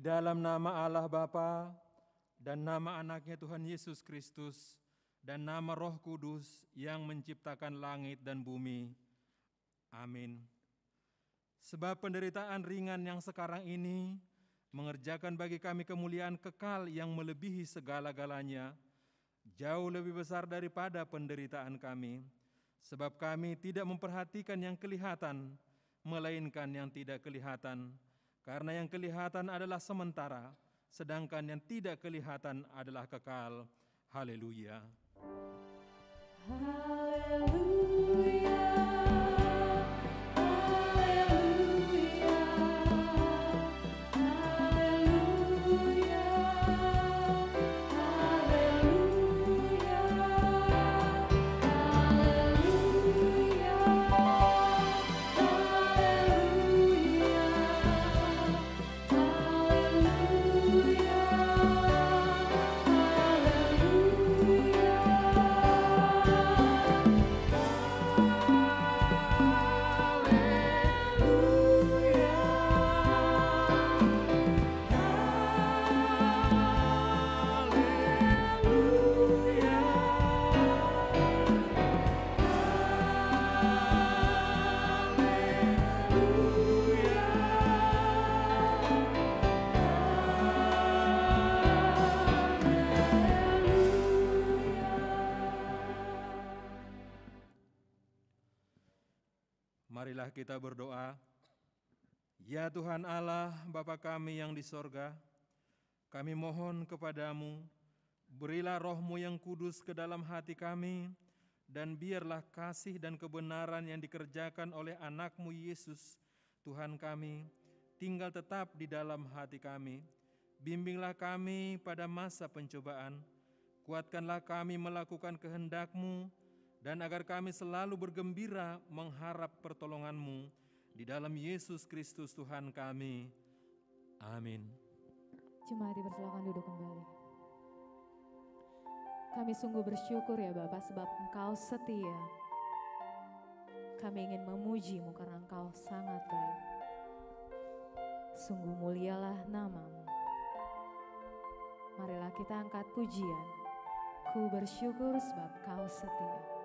dalam nama Allah Bapa dan nama anaknya Tuhan Yesus Kristus dan nama Roh Kudus yang menciptakan langit dan bumi. Amin. Sebab penderitaan ringan yang sekarang ini mengerjakan bagi kami kemuliaan kekal yang melebihi segala-galanya, jauh lebih besar daripada penderitaan kami. Sebab kami tidak memperhatikan yang kelihatan, melainkan yang tidak kelihatan. Karena yang kelihatan adalah sementara, sedangkan yang tidak kelihatan adalah kekal. Haleluya. Haleluya. Marilah kita berdoa. Ya Tuhan Allah, Bapa kami yang di sorga, kami mohon kepadamu, berilah roh-Mu yang kudus ke dalam hati kami, dan biarlah kasih dan kebenaran yang dikerjakan oleh anak-Mu Yesus, Tuhan kami, tinggal tetap di dalam hati kami. Bimbinglah kami pada masa pencobaan, kuatkanlah kami melakukan kehendak-Mu, dan agar kami selalu bergembira mengharap pertolongan-Mu di dalam Yesus Kristus Tuhan kami. Amin. Jemaat dipersilakan duduk kembali. Kami sungguh bersyukur ya Bapak sebab Engkau setia. Kami ingin memuji-Mu karena Engkau sangat baik. Sungguh mulialah nama-Mu. Marilah kita angkat pujian. Ku bersyukur sebab Kau setia.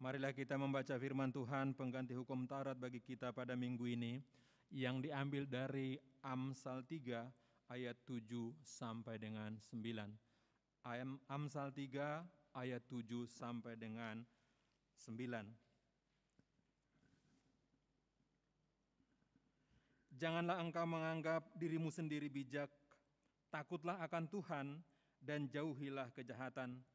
Marilah kita membaca firman Tuhan pengganti hukum Taurat bagi kita pada minggu ini yang diambil dari Amsal 3 ayat 7 sampai dengan 9. Amsal 3 ayat 7 sampai dengan 9. Janganlah engkau menganggap dirimu sendiri bijak, takutlah akan Tuhan dan jauhilah kejahatan.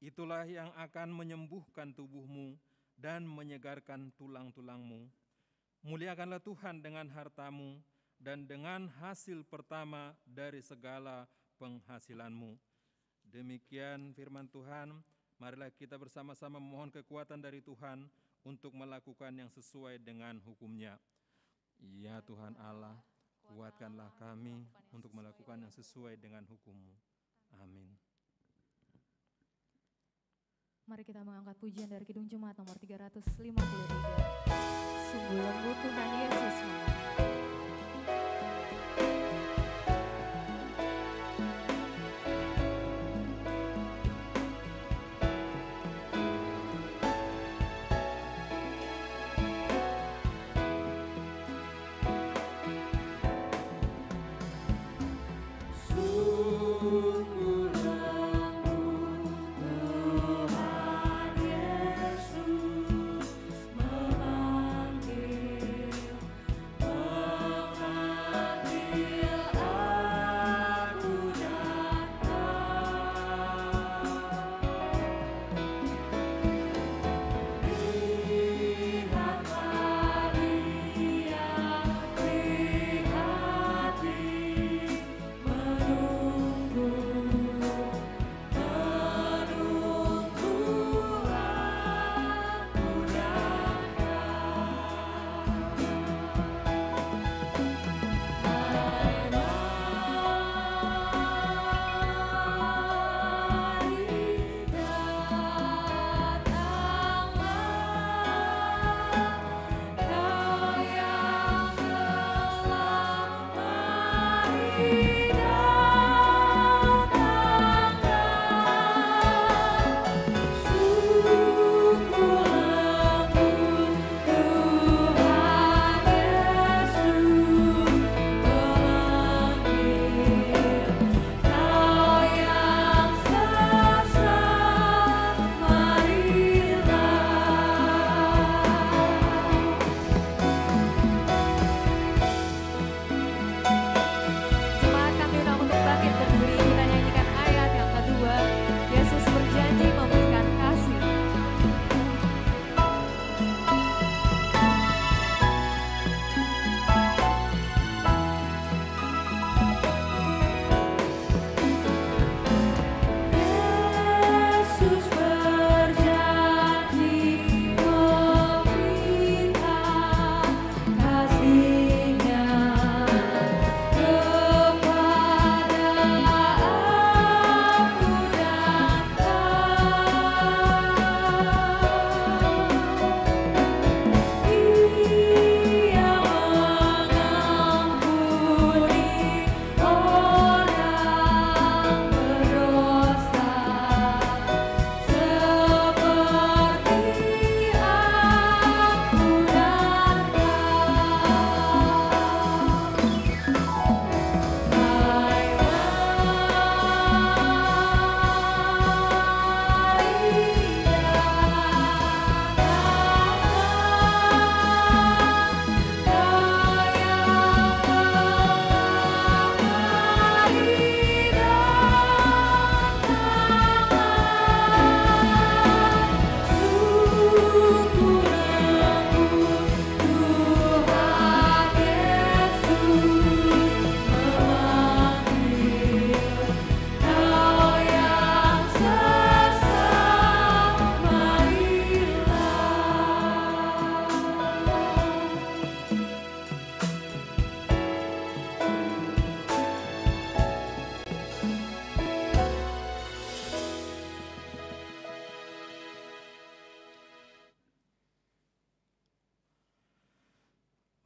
Itulah yang akan menyembuhkan tubuhmu dan menyegarkan tulang-tulangmu. Muliakanlah Tuhan dengan hartamu dan dengan hasil pertama dari segala penghasilanmu. Demikian firman Tuhan, marilah kita bersama-sama memohon kekuatan dari Tuhan untuk melakukan yang sesuai dengan hukum-Nya. Ya Tuhan Allah, kuatkanlah kami untuk melakukan yang sesuai dengan hukum-Mu. Amin. Mari kita mengangkat pujian dari Kidung Jemaat nomor 353. Sungguh lembut Tuhan Yesus.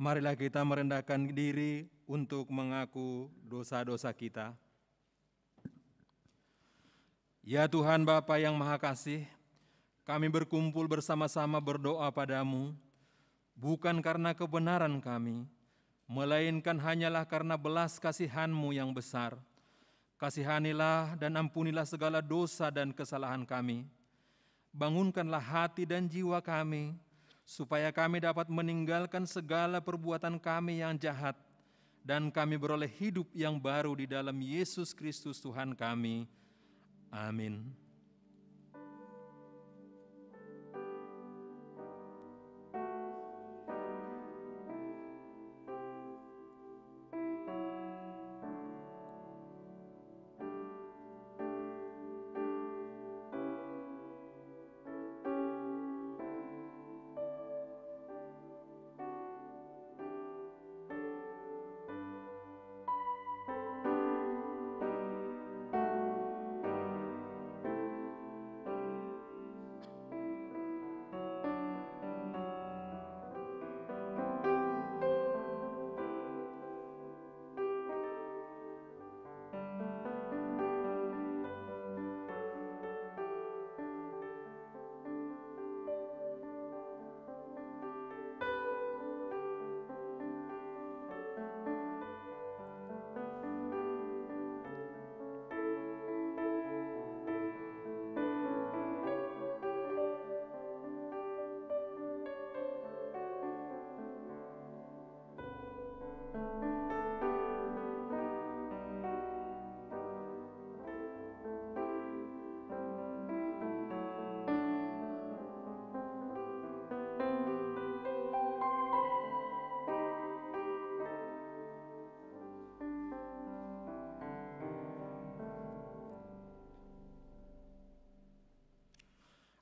Marilah kita merendahkan diri untuk mengaku dosa-dosa kita. Ya Tuhan Bapa yang Maha Kasih, kami berkumpul bersama-sama berdoa padamu, bukan karena kebenaran kami, melainkan hanyalah karena belas kasihan-Mu yang besar. Kasihanilah dan ampunilah segala dosa dan kesalahan kami. Bangunkanlah hati dan jiwa kami, supaya kami dapat meninggalkan segala perbuatan kami yang jahat, dan kami beroleh hidup yang baru di dalam Yesus Kristus Tuhan kami. Amin.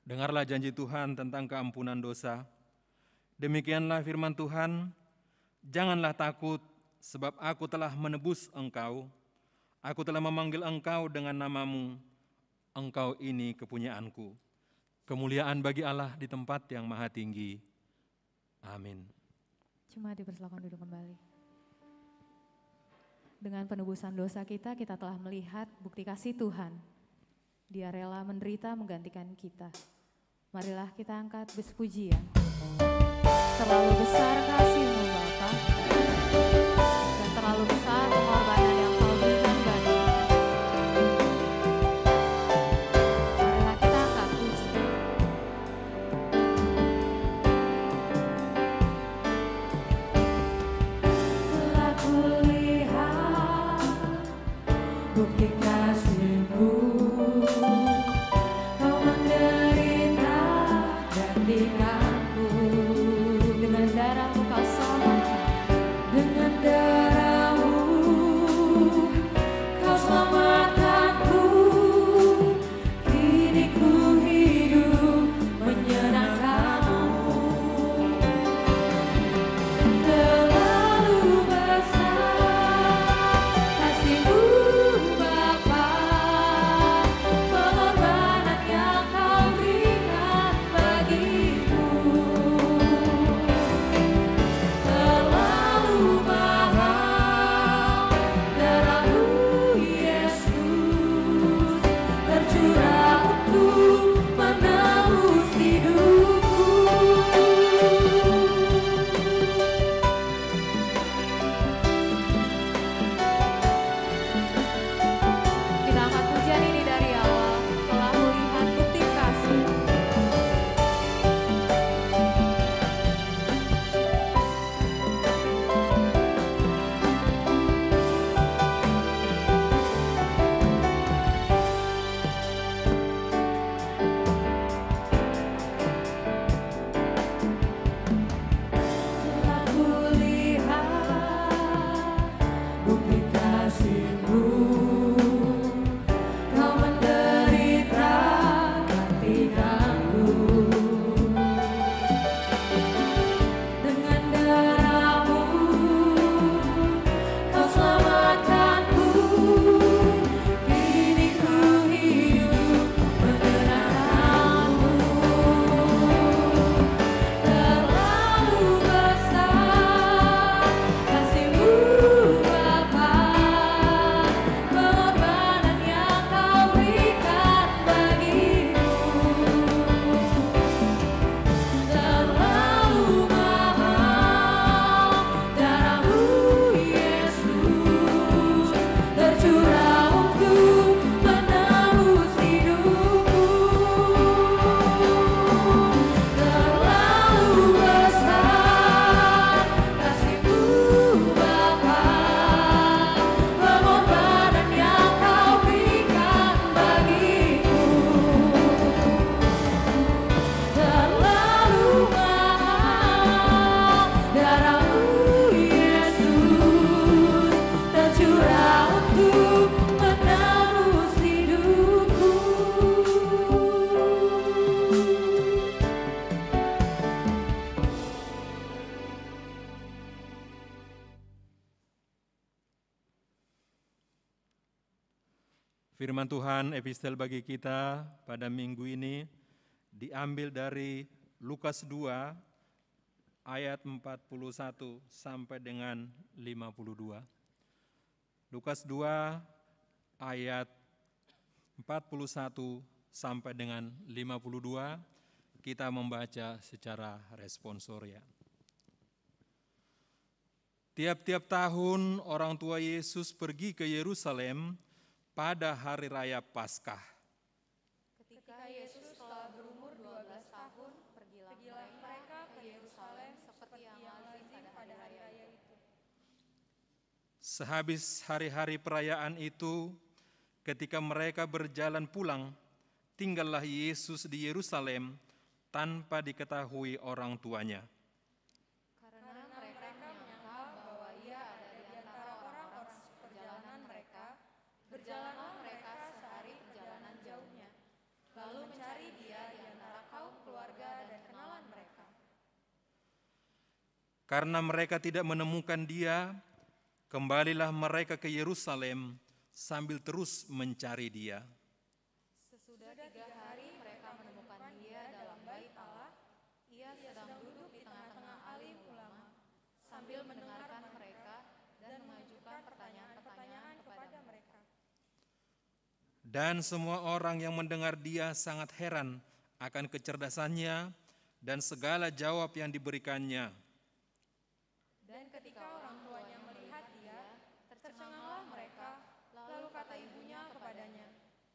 Dengarlah janji Tuhan tentang keampunan dosa. Demikianlah firman Tuhan, janganlah takut, sebab aku telah menebus engkau. Aku telah memanggil engkau dengan namamu, engkau ini kepunyaanku. Kemuliaan bagi Allah di tempat yang maha tinggi. Amin. Cuma dipersilakan duduk kembali. Dengan penebusan dosa kita telah melihat bukti kasih Tuhan. Dia rela menderita menggantikan kita. Marilah kita angkat pujian. Terlalu besar kasih-Mu Bapa, dan terlalu besar pengorbanan yang Kau berikan bagi kami. Marilah kita angkat pujian. Telah kulihat bukti kasih-Mu, Kau menderita gantikanku. Dengan darah-Mu Kau selamatkan, dengan darah-Mu Kau selamatkanku. Kini ku hidup menyenangkan-Mu. Terlalu besar kasih-Mu Bapa, Firman Tuhan epistel bagi kita pada minggu ini diambil dari Lukas 2 ayat 41 sampai dengan 52. Lukas 2 ayat 41 sampai dengan 52 kita membaca secara responsoria. Tiap-tiap tahun orang tua Yesus pergi ke Yerusalem pada hari raya Paskah. Ketika Yesus telah berumur 12 tahun, pergilah mereka ke Yerusalem seperti yang lazim pada hari raya itu. Sehabis hari-hari perayaan itu, ketika mereka berjalan pulang, tinggallah Yesus di Yerusalem tanpa diketahui orang tuanya. Karena mereka menyangka bahwa ia ada di antara orang-orang perjalanan mereka, berjalanlah mereka sehari perjalanan jauhnya, lalu mencari dia di antara kaum keluarga dan kenalan mereka. Karena mereka tidak menemukan dia, kembalilah mereka ke Yerusalem sambil terus mencari dia. Sesudah 3 hari mereka menemukan dia dalam bait Allah. Ia sedang duduk di tengah-tengah alim ulama sambil mendengarkan mereka dan mengajukan pertanyaan-pertanyaan kepada mereka. Dan semua orang yang mendengar dia sangat heran akan kecerdasannya dan segala jawab yang diberikannya. Dan ketika orang tuanya melihat dia, tercenganglah mereka, lalu kata ibunya kepadanya,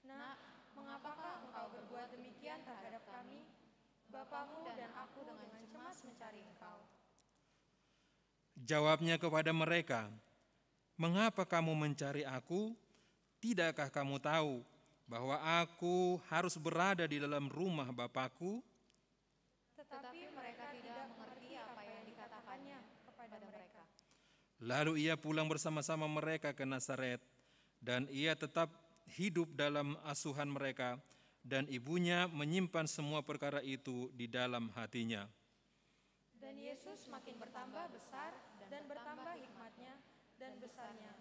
"Nak, mengapakah engkau berbuat demikian terhadap kami? Bapamu dan aku dengan cemas mencari engkau." Jawabnya kepada mereka, "Mengapa kamu mencari aku? Tidakkah kamu tahu bahwa aku harus berada di dalam rumah Bapakku?" Tetapi mereka tidak mengerti apa yang dikatakannya kepada mereka. Lalu ia pulang bersama-sama mereka ke Nazaret, dan ia tetap hidup dalam asuhan mereka, dan ibunya menyimpan semua perkara itu di dalam hatinya. Dan Yesus makin bertambah besar dan bertambah hikmatnya dan besarnya,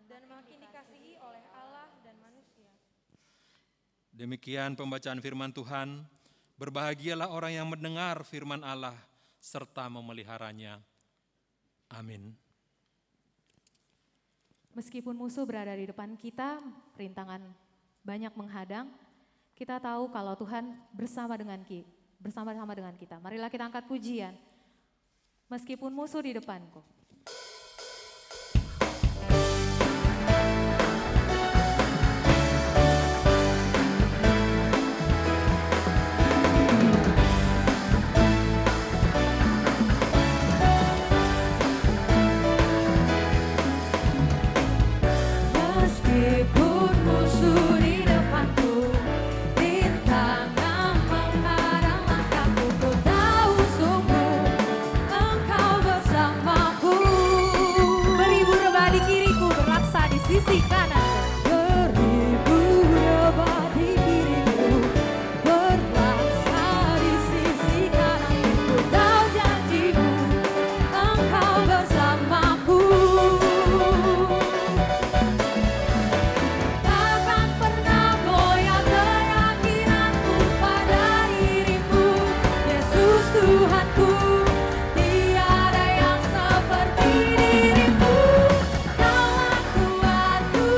dan makin dikasihi oleh Allah dan manusia. Demikian pembacaan firman Tuhan. Berbahagialah orang yang mendengar firman Allah serta memeliharanya. Amin. Meskipun musuh berada di depan kita, rintangan banyak menghadang, kita tahu kalau Tuhan bersama-sama dengan kita. Marilah kita angkat pujian. Meskipun musuh di depanku. Meskipun musuh di depanku, rintangan menghadang langkahku, ku tahu sungguh Engkau bersamaku. Beribu rebah di kiriku, beraksa di sisi kananku. Beribu rebah di kiriku, beraksa di sisi kananku. Ku tahu janjimu, Engkau bersamaku. Takkan pernah goyah keyakinanku pada dirimu, Yesus Tuhanku. Tiada yang seperti dirimu. Kaulah kuatku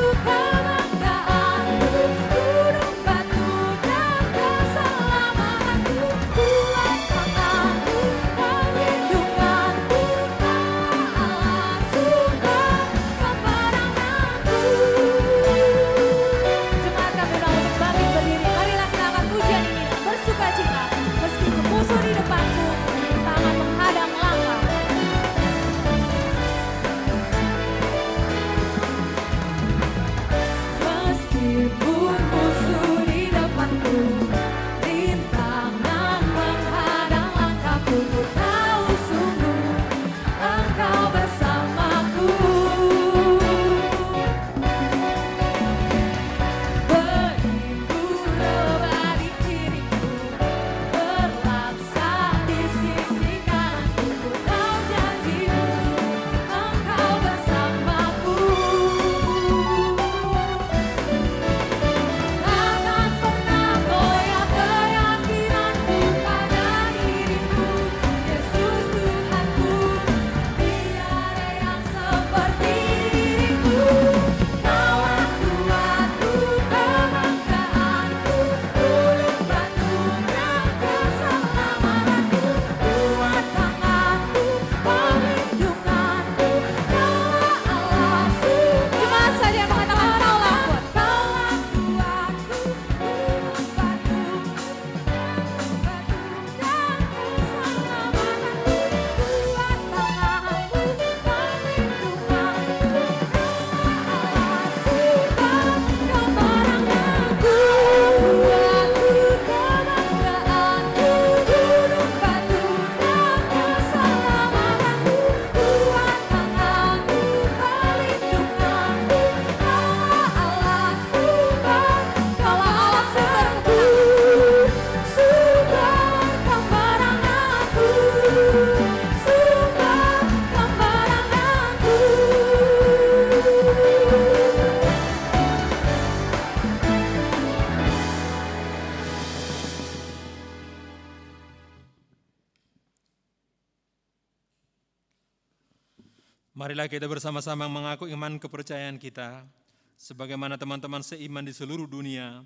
Marilah kita bersama-sama mengaku iman kepercayaan kita. Sebagaimana teman-teman seiman di seluruh dunia,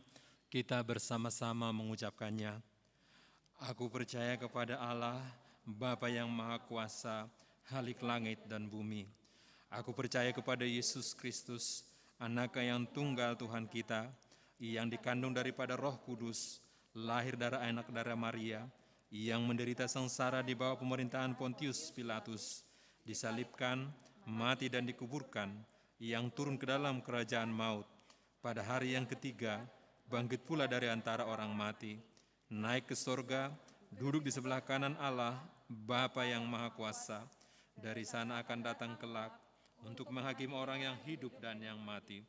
kita bersama-sama mengucapkannya. Aku percaya kepada Allah, Bapa yang Maha Kuasa, Khalik langit dan bumi. Aku percaya kepada Yesus Kristus, Anak-Nya yang tunggal Tuhan kita, yang dikandung daripada Roh Kudus, lahir dari anak darah Maria, yang menderita sengsara di bawah pemerintahan Pontius Pilatus, disalibkan, mati dan dikuburkan, yang turun ke dalam kerajaan maut. Pada hari yang ketiga, bangkit pula dari antara orang mati, naik ke sorga, duduk di sebelah kanan Allah, Bapa yang Maha Kuasa. Dari sana akan datang kelak untuk menghakimi orang yang hidup dan yang mati.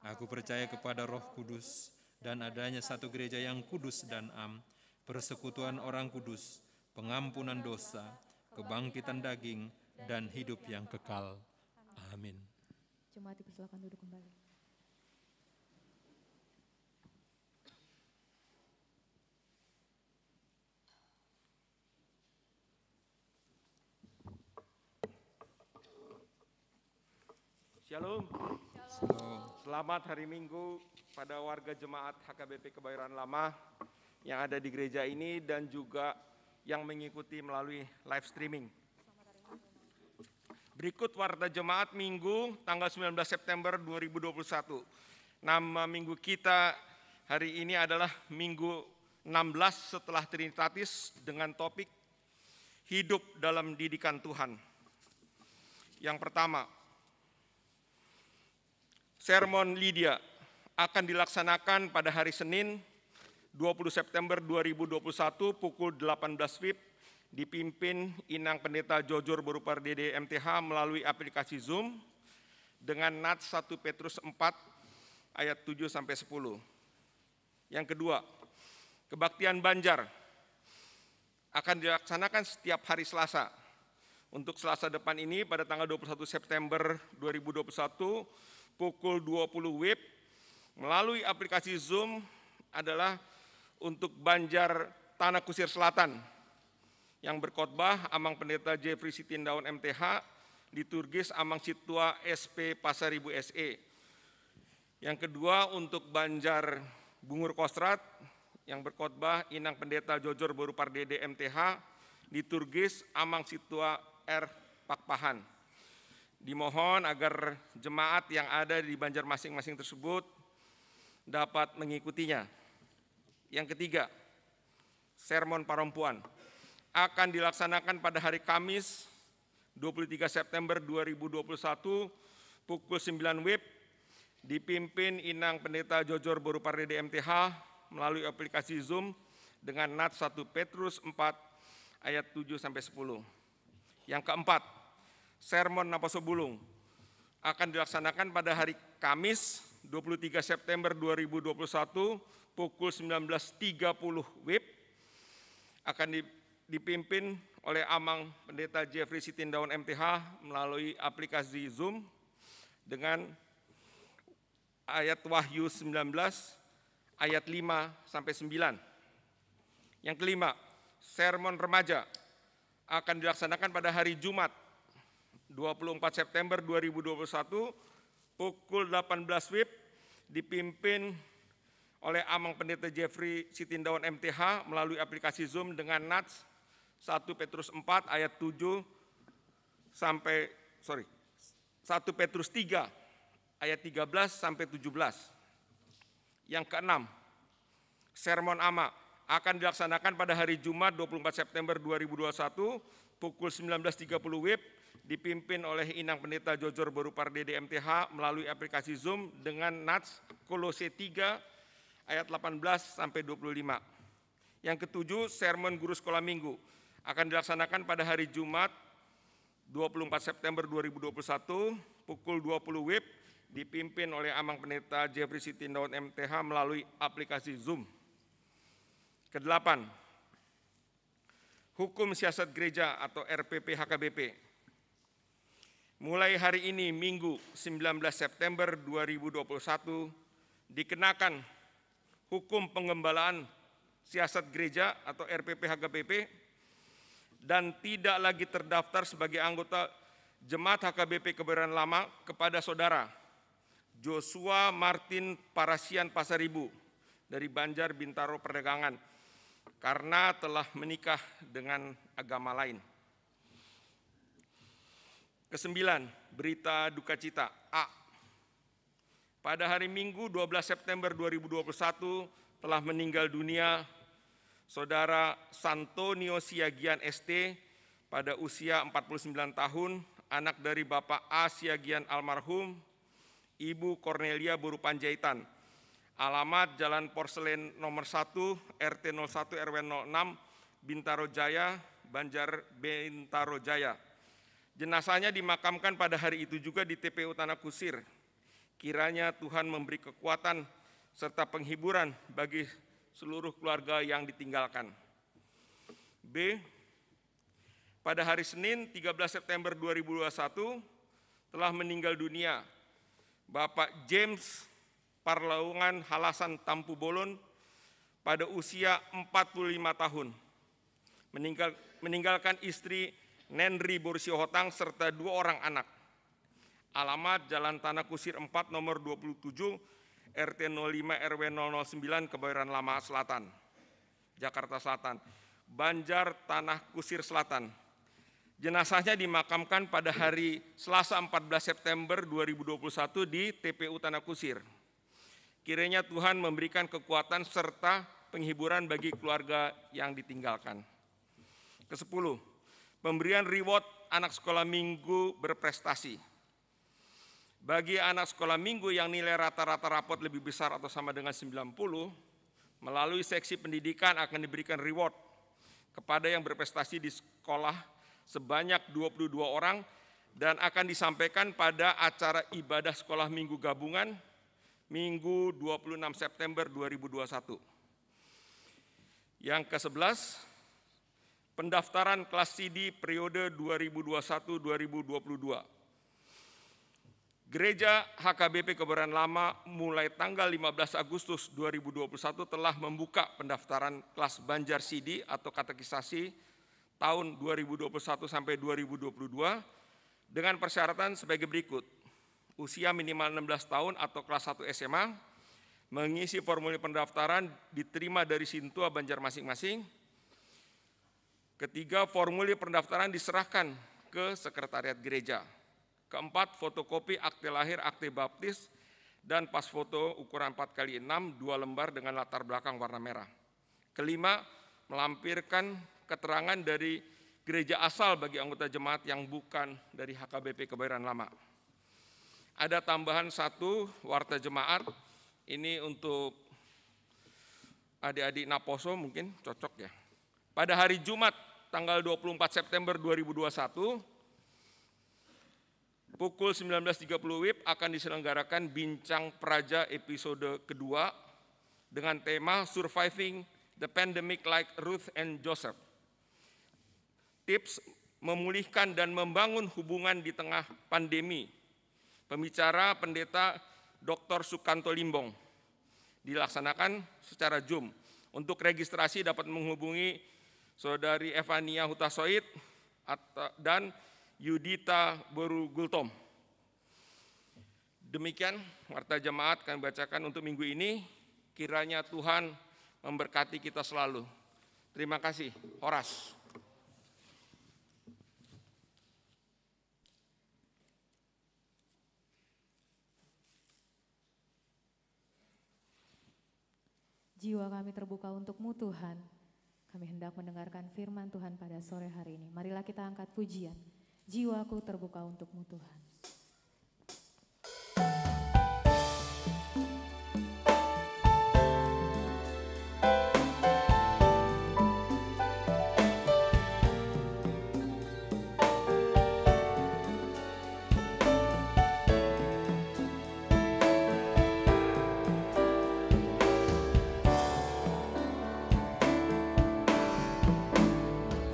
Aku percaya kepada Roh Kudus dan adanya satu gereja yang kudus dan am, persekutuan orang kudus, pengampunan dosa, kebangkitan daging, dan hidup yang kekal. Amin. Jemaat dipersilakan duduk kembali. Shalom. Shalom. Selamat hari Minggu pada warga jemaat HKBP Kebayoran Lama yang ada di gereja ini dan juga yang mengikuti melalui live streaming. Berikut warta jemaat Minggu tanggal 19 September 2021. Nama minggu kita hari ini adalah Minggu 16 setelah Trinitatis dengan topik Hidup dalam Didikan Tuhan. Yang pertama, Sermon Lydia akan dilaksanakan pada hari Senin 20 September 2021 pukul 18 WIB dipimpin Inang Pendeta Jojor Borupar DD MTH melalui aplikasi Zoom dengan nats 1 Petrus 4 ayat 7-10. Yang kedua, kebaktian Banjar akan dilaksanakan setiap hari Selasa. Untuk Selasa depan ini pada tanggal 21 September 2021 pukul 20 WIB melalui aplikasi Zoom adalah untuk Banjar Tanah Kusir Selatan. Yang berkhotbah Amang Pendeta Jeffrey Sitindaun MTH, liturgis Amang Situa SP Pasaribu SE. Yang kedua untuk Banjar Bungur Kostrat, yang berkhotbah Inang Pendeta Jojor Borupar DD MTH, liturgis Amang Situa R Pakpahan. Dimohon agar jemaat yang ada di Banjar masing-masing tersebut dapat mengikutinya. Yang ketiga, sermon perempuan akan dilaksanakan pada hari Kamis 23 September 2021 pukul 9 WIB dipimpin Inang Pendeta Jojor Borupar DD MTH melalui aplikasi Zoom dengan nats 1 Petrus 4 ayat 7-10. Yang keempat, sermon Napaso Bulung akan dilaksanakan pada hari Kamis 23 September 2021 pukul 19.30 WIB akan dipimpin oleh Amang Pendeta Jeffrey Sitindaun MTH melalui aplikasi Zoom dengan ayat Wahyu 19 ayat 5-9. Yang kelima, sermon remaja akan dilaksanakan pada hari Jumat 24 September 2021 pukul 18 WIB dipimpin oleh Amang Pendeta Jeffrey Sitindaun MTH melalui aplikasi Zoom dengan nats 1 Petrus 4 ayat 7 sampai 1 Petrus 3 ayat 13-17. Yang keenam, sermon Ama akan dilaksanakan pada hari Jumat 24 September 2021 pukul 19.30 WIB dipimpin oleh Inang Pendeta Jojor Borupar DD MTH melalui aplikasi Zoom dengan nats Kolose 3 ayat 18-25. Yang ketujuh, sermon guru sekolah minggu akan dilaksanakan pada hari Jumat 24 September 2021 pukul 20 WIB dipimpin oleh Amang Pendeta Jeffrey Sitindaun MTH melalui aplikasi Zoom. Kedelapan, hukum siasat gereja atau RPP HKBP. Mulai hari ini Minggu 19 September 2021 dikenakan hukum pengembalaan siasat gereja atau RPP HKBP dan tidak lagi terdaftar sebagai anggota Jemaat HKBP Kebayoran Lama kepada saudara Joshua Martin Parasian Pasaribu dari Banjar Bintaro Perdagangan karena telah menikah dengan agama lain. Kesembilan, berita duka cita. A. Pada hari Minggu 12 September 2021 telah meninggal dunia Saudara Santonio Siagian ST pada usia 49 tahun, anak dari Bapak A. Siagian almarhum, Ibu Cornelia Buru Panjaitan. Alamat Jalan Porselen nomor 1, RT 01 RW 06, Bintaro Jaya, Banjar Bintaro Jaya. Jenazahnya dimakamkan pada hari itu juga di TPU Tanah Kusir. Kiranya Tuhan memberi kekuatan serta penghiburan bagi seluruh keluarga yang ditinggalkan. B. Pada hari Senin 13 September 2021 telah meninggal dunia Bapak James Parlaungan Halasan Tampu Bolon pada usia 45 tahun. Meninggalkan istri Nenri Borsio Hotang serta 2 orang anak. Alamat Jalan Tanah Kusir 4 nomor 27 RT 05 RW 009 Kebayoran Lama Selatan, Jakarta Selatan, Banjar Tanah Kusir Selatan. Jenazahnya dimakamkan pada hari Selasa 14 September 2021 di TPU Tanah Kusir. Kiranya Tuhan memberikan kekuatan serta penghiburan bagi keluarga yang ditinggalkan. Ke-10, pemberian reward anak sekolah minggu berprestasi. Bagi anak sekolah minggu yang nilai rata-rata rapot lebih besar atau sama dengan 90, melalui seksi pendidikan akan diberikan reward kepada yang berprestasi di sekolah sebanyak 22 orang dan akan disampaikan pada acara ibadah sekolah minggu gabungan Minggu 26 September 2021. Yang ke-11, pendaftaran kelas CD periode 2021-2022. Gereja HKBP Kebayoran Lama mulai tanggal 15 Agustus 2021 telah membuka pendaftaran kelas Banjar CD atau katekisasi tahun 2021 sampai 2022 dengan persyaratan sebagai berikut. Usia minimal 16 tahun atau kelas 1 SMA, mengisi formulir pendaftaran diterima dari Sintua Banjar masing-masing. Ketiga, formulir pendaftaran diserahkan ke sekretariat gereja. Keempat, fotokopi akte lahir, akte baptis, dan pas foto ukuran 4x6, 2 lembar dengan latar belakang warna merah. Kelima, melampirkan keterangan dari gereja asal bagi anggota jemaat yang bukan dari HKBP Kebayoran Lama. Ada tambahan 1 warta jemaat, ini untuk adik-adik Naposo mungkin cocok ya. Pada hari Jumat tanggal 24 September 2021, pukul 19.30 WIB akan diselenggarakan Bincang Praja episode kedua dengan tema Surviving the Pandemic Like Ruth and Joseph. Tips memulihkan dan membangun hubungan di tengah pandemi. Pembicara Pendeta Dr. Sukanto Limbong. Dilaksanakan secara Zoom. Untuk registrasi dapat menghubungi Saudari Evania Hutasoid dan Yudita Boru Gultom. Demikian warta jemaat kami bacakan untuk minggu ini. Kiranya Tuhan memberkati kita selalu. Terima kasih. Horas. Jiwa kami terbuka untuk-Mu Tuhan. Kami hendak mendengarkan firman Tuhan pada sore hari ini. Marilah kita angkat pujian. Jiwaku terbuka untuk-Mu Tuhan.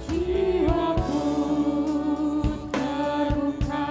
Jiwaku terbuka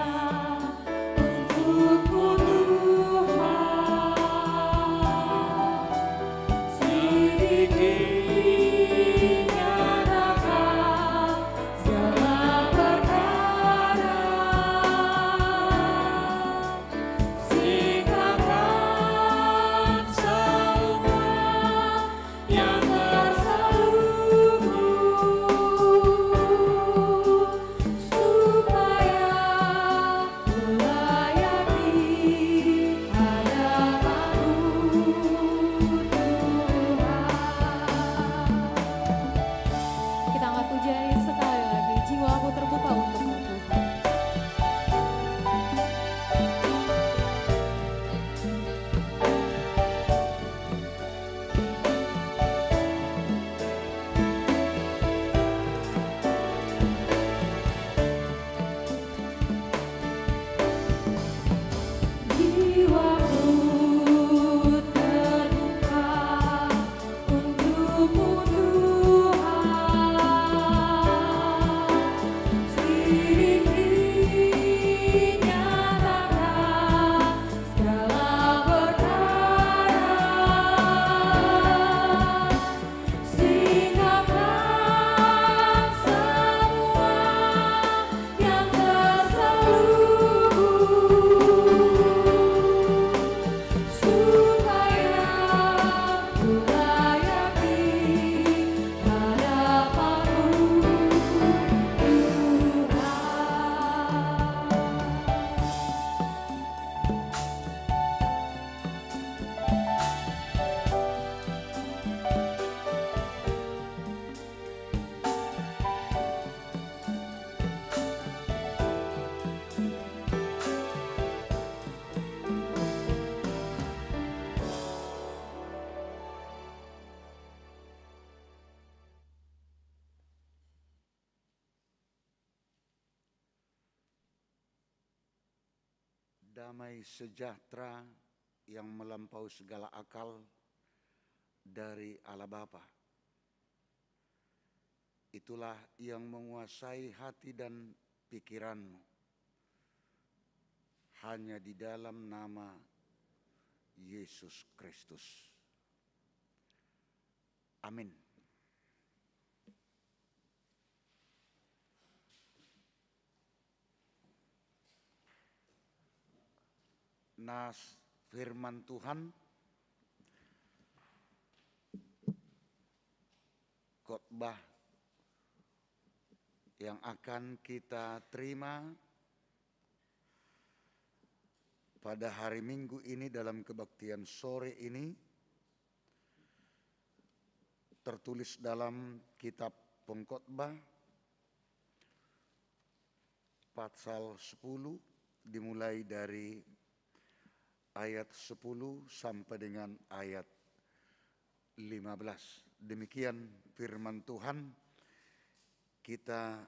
damai sejahtera yang melampaui segala akal dari Allah Bapa. Itulah yang menguasai hati dan pikiranmu. Hanya di dalam nama Yesus Kristus. Amin. Nas firman Tuhan khotbah yang akan kita terima pada hari Minggu ini dalam kebaktian sore ini tertulis dalam kitab Pengkhotbah pasal 10 dimulai dari ayat 10 sampai dengan ayat 15. Demikian firman Tuhan, kita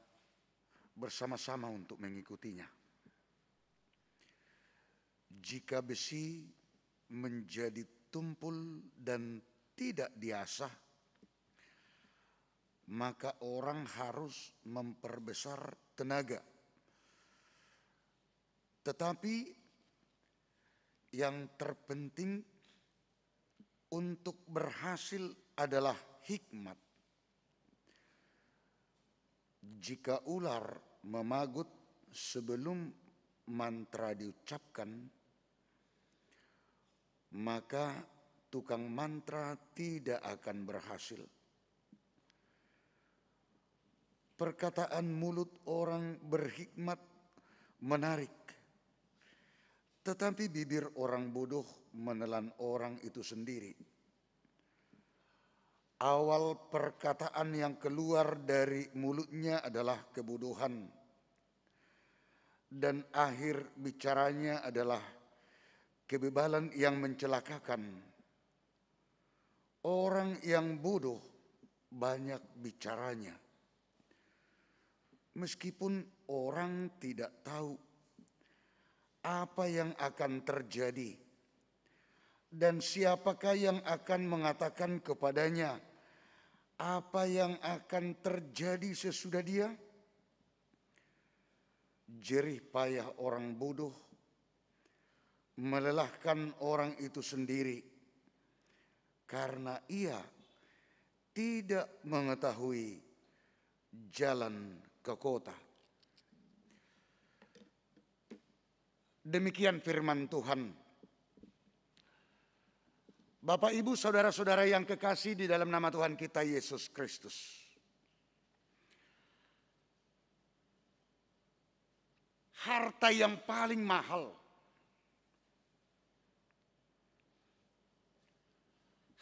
bersama-sama untuk mengikutinya. Jika besi menjadi tumpul dan tidak diasah, maka orang harus memperbesar tenaga. Tetapi yang terpenting untuk berhasil adalah hikmat. Jika ular memagut sebelum mantra diucapkan, maka tukang mantra tidak akan berhasil. Perkataan mulut orang berhikmat menarik, tetapi bibir orang bodoh menelan orang itu sendiri. Awal perkataan yang keluar dari mulutnya adalah kebodohan, dan akhir bicaranya adalah kebebalan yang mencelakakan. Orang yang bodoh banyak bicaranya, meskipun orang tidak tahu apa yang akan terjadi dan siapakah yang akan mengatakan kepadanya apa yang akan terjadi sesudah dia. Jerih payah orang bodoh melelahkan orang itu sendiri karena ia tidak mengetahui jalan ke kota. Demikian firman Tuhan. Bapak, Ibu, saudara-saudara yang kekasih di dalam nama Tuhan kita Yesus Kristus. Harta yang paling mahal,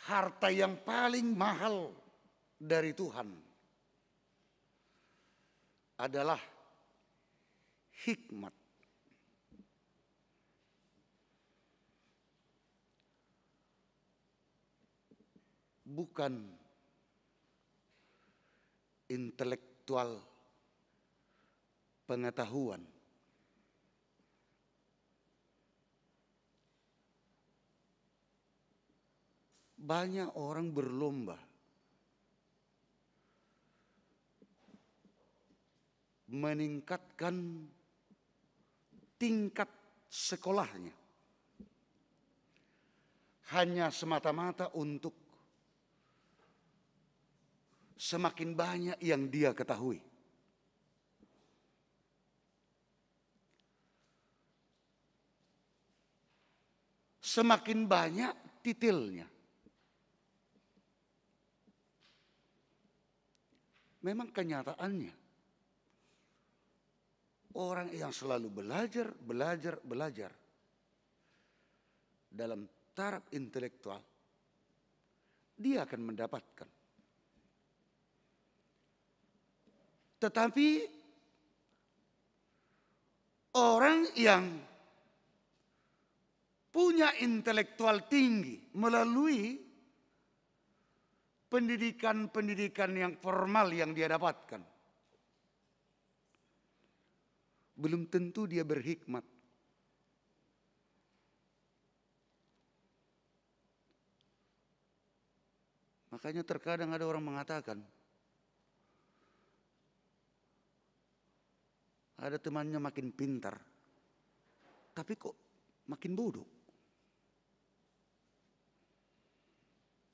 harta yang paling mahal dari Tuhan adalah hikmat. Bukan intelektual pengetahuan. Banyak orang berlomba meningkatkan tingkat sekolahnya hanya semata-mata untuk semakin banyak yang dia ketahui. Semakin banyak titilnya. Memang kenyataannya, orang yang selalu belajar dalam taraf intelektual, dia akan mendapatkan. Tetapi orang yang punya intelektual tinggi melalui pendidikan yang formal yang dia dapatkan, belum tentu dia berhikmat. Makanya terkadang ada orang mengatakan, ada temannya makin pintar, tapi kok makin bodoh.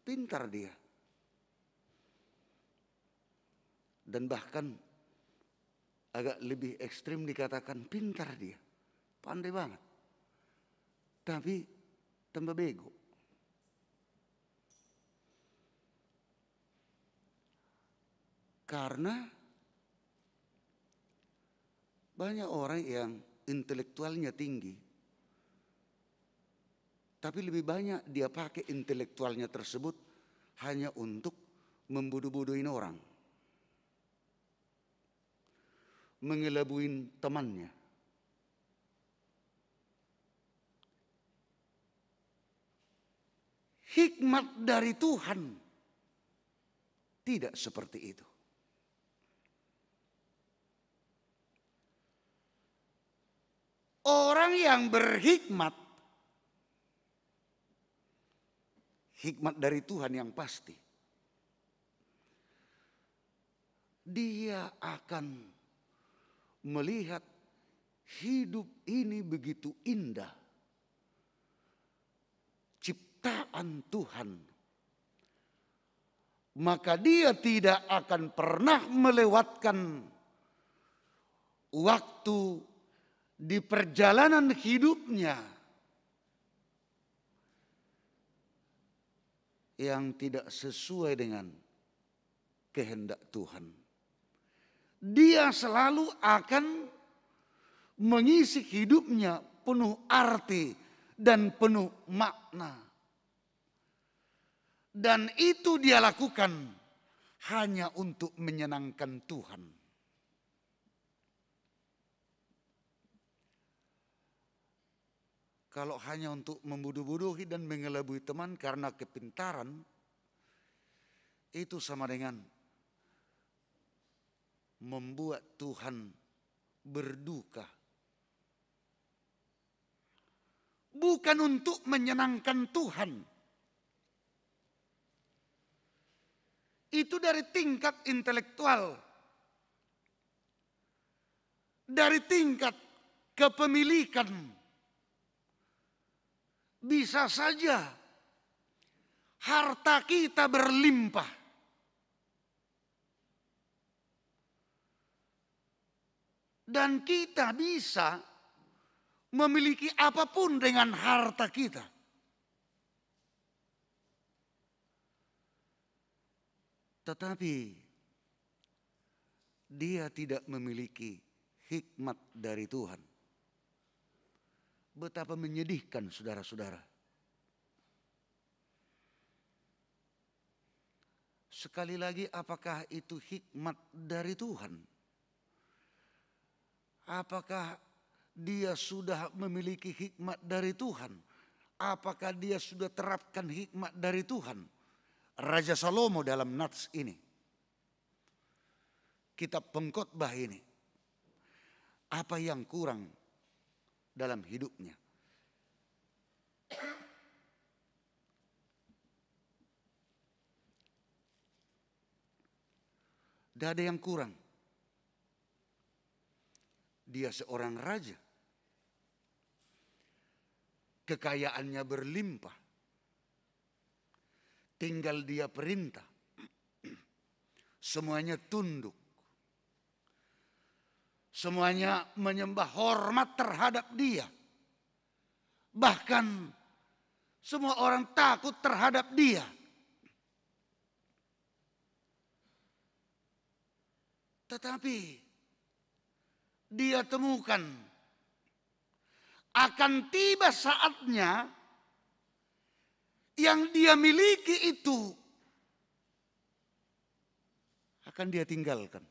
Pintar dia. Dan bahkan agak lebih ekstrim dikatakan pintar dia. Pandai banget. Tapi tambah bego. Karena banyak orang yang intelektualnya tinggi, tapi lebih banyak dia pakai intelektualnya tersebut hanya untuk membodoh-bodohin orang, mengelabuin temannya. Hikmat dari Tuhan tidak seperti itu. Orang yang berhikmat, hikmat dari Tuhan yang pasti, dia akan melihat hidup ini begitu indah, ciptaan Tuhan. Maka dia tidak akan pernah melewatkan waktu di perjalanan hidupnya yang tidak sesuai dengan kehendak Tuhan. Dia selalu akan mengisi hidupnya penuh arti dan penuh makna. Dan itu dia lakukan hanya untuk menyenangkan Tuhan. Kalau hanya untuk membodoh-bodohi dan mengelabui teman karena kepintaran, itu sama dengan membuat Tuhan berduka. Bukan untuk menyenangkan Tuhan. Itu dari tingkat intelektual, dari tingkat kepemilikan. Bisa saja harta kita berlimpah, dan kita bisa memiliki apapun dengan harta kita. Tetapi dia tidak memiliki hikmat dari Tuhan. Betapa menyedihkan, saudara-saudara. Sekali lagi, apakah itu hikmat dari Tuhan? Apakah dia sudah memiliki hikmat dari Tuhan? Apakah dia sudah terapkan hikmat dari Tuhan? Raja Salomo dalam Nats ini, kitab pengkhotbah ini, apa yang kurang dalam hidupnya? Tidak ada yang kurang. Dia seorang raja, kekayaannya berlimpah, tinggal dia perintah, semuanya tunduk, semuanya menyembah hormat terhadap dia. Bahkan semua orang takut terhadap dia. Tetapi dia temukan akan tiba saatnya yang dia miliki itu akan dia tinggalkan.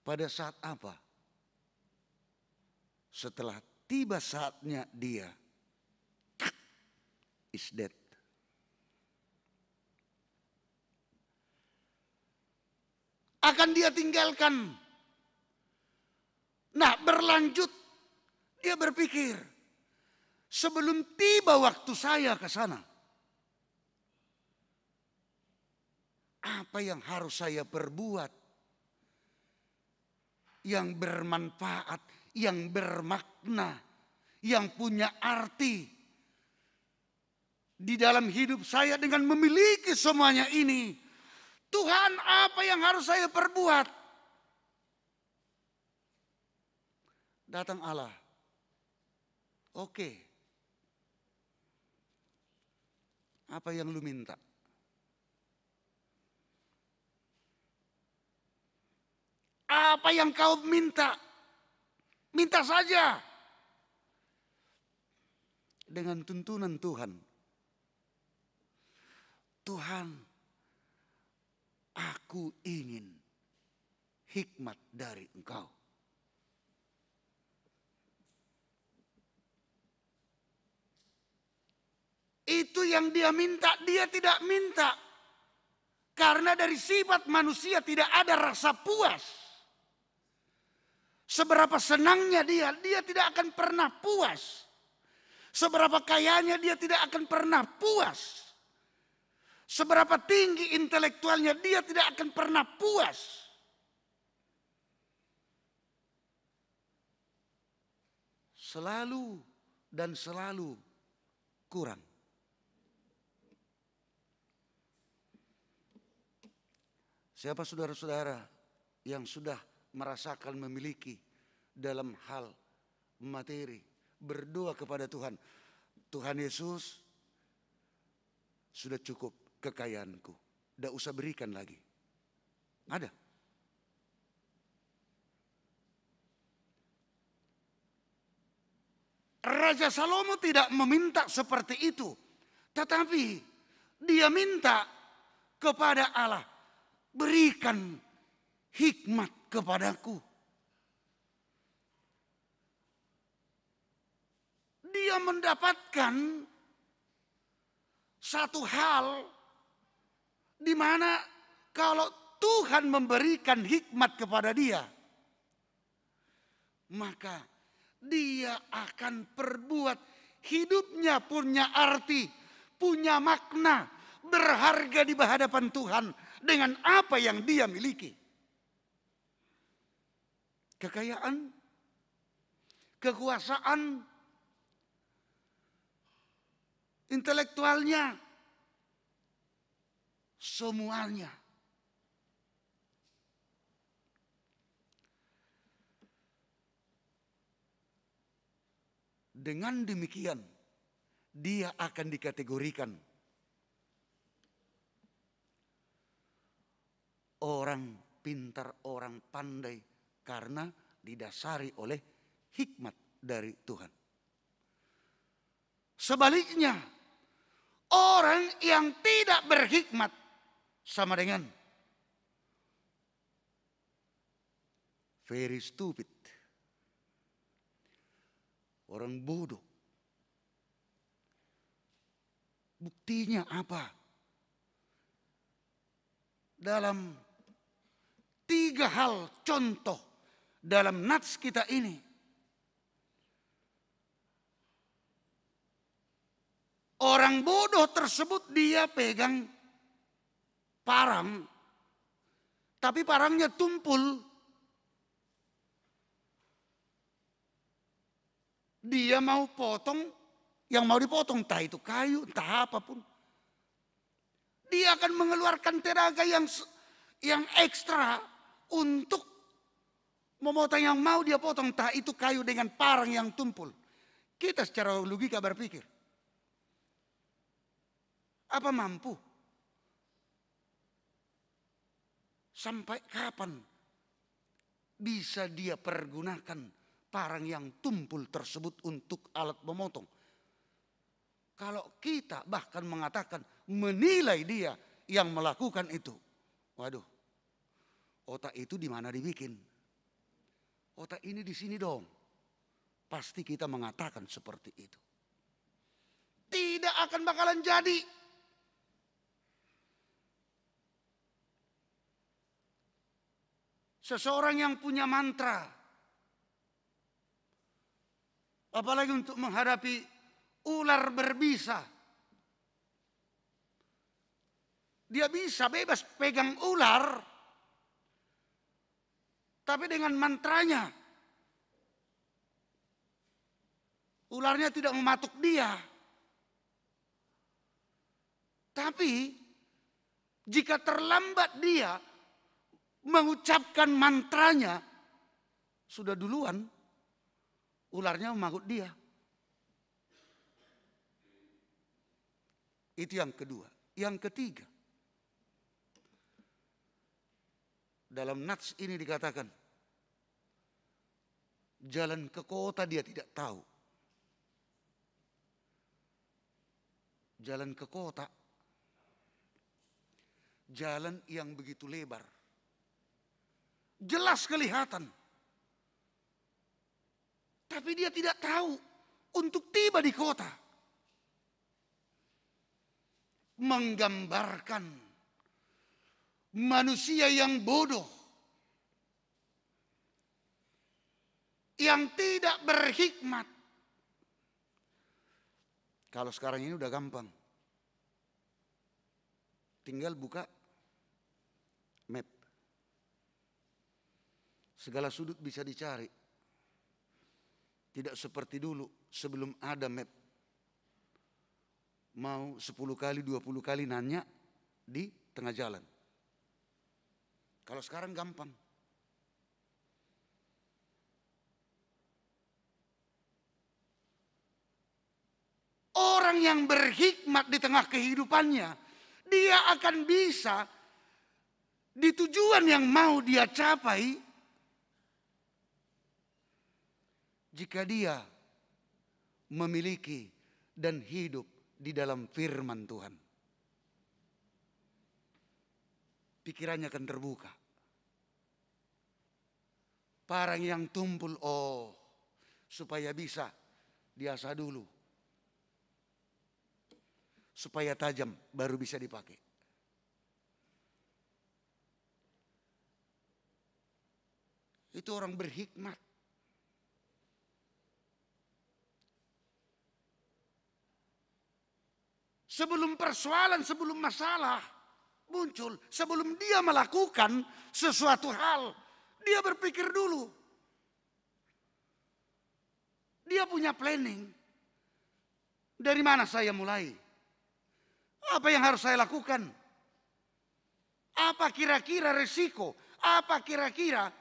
Pada saat apa? Setelah tiba saatnya dia is dead. Akan dia tinggalkan. Nah, berlanjut dia berpikir, sebelum tiba waktu saya ke sana, apa yang harus saya perbuat yang bermanfaat, yang bermakna, yang punya arti di dalam hidup saya dengan memiliki semuanya ini. Tuhan, apa yang harus saya perbuat? Datang Allah. Oke. Apa yang lu minta? Apa yang kau minta? Minta saja. Dengan tuntunan Tuhan. Tuhan, aku ingin hikmat dari Engkau. Itu yang dia minta, dia tidak minta. Karena dari sifat manusia tidak ada rasa puas. Seberapa senangnya dia tidak akan pernah puas. Seberapa kayanya dia tidak akan pernah puas. Seberapa tinggi intelektualnya dia tidak akan pernah puas. Selalu dan selalu kurang. Siapa saudara-saudara yang sudah merasakan memiliki dalam hal materi, berdoa kepada Tuhan, Tuhan Yesus, sudah cukup kekayaanku, tidak usah berikan lagi. Ada. Raja Salomo tidak meminta seperti itu, tetapi dia minta kepada Allah, berikan hikmat kepadaku. Dia mendapatkan satu hal di mana kalau Tuhan memberikan hikmat kepada dia, maka dia akan perbuat hidupnya punya arti, punya makna, berharga di hadapan Tuhan dengan apa yang dia miliki. Kekayaan, kekuasaan, intelektualnya, semuanya. Dengan demikian, dia akan dikategorikan orang pintar, orang pandai, karena didasari oleh hikmat dari Tuhan. Sebaliknya, orang yang tidak berhikmat sama dengan very stupid. Orang bodoh. Buktinya apa? Dalam 3 hal contoh dalam nats kita ini. Orang bodoh tersebut dia pegang parang, tapi parangnya tumpul. Dia mau potong, yang mau dipotong entah itu kayu, entah apapun. Dia akan mengeluarkan tenaga yang ekstra untuk memotong yang mau dia potong, entah itu kayu dengan parang yang tumpul. Kita secara logika berpikir, apa mampu? Sampai kapan bisa dia pergunakan parang yang tumpul tersebut untuk alat memotong? Kalau kita bahkan mengatakan, menilai dia yang melakukan itu. Waduh, otak itu di mana dibikin? Otak ini di sini dong. Pasti kita mengatakan seperti itu. Tidak akan bakalan jadi. Seseorang yang punya mantra, apalagi untuk menghadapi ular berbisa, Dia bisa bebas pegang ular, tapi dengan mantranya ularnya tidak mematuk dia. Tapi jika terlambat dia mengucapkan mantranya, sudah duluan ularnya memagut dia. Itu yang kedua. Yang ketiga, dalam nats ini dikatakan, jalan ke kota dia tidak tahu. Jalan ke kota, jalan yang begitu lebar, jelas kelihatan. Tapi dia tidak tahu untuk tiba di kota. Menggambarkan manusia yang bodoh, yang tidak berhikmat. Kalau sekarang ini udah gampang. Tinggal buka map. Segala sudut bisa dicari. Tidak seperti dulu sebelum ada map. Mau 10 kali, 20 kali nanya di tengah jalan. Kalau sekarang gampang. Orang yang berhikmat di tengah kehidupannya, dia akan bisa di tujuan yang mau dia capai jika dia memiliki dan hidup di dalam firman Tuhan. Pikirannya akan terbuka. Parang yang tumpul, supaya bisa diasah dulu. Supaya tajam baru bisa dipakai. Itu orang berhikmat. Sebelum persoalan, sebelum masalah muncul, sebelum dia melakukan sesuatu hal, dia berpikir dulu. Dia punya planning. Dari mana saya mulai? Apa yang harus saya lakukan? Apa kira-kira resiko? Apa kira-kira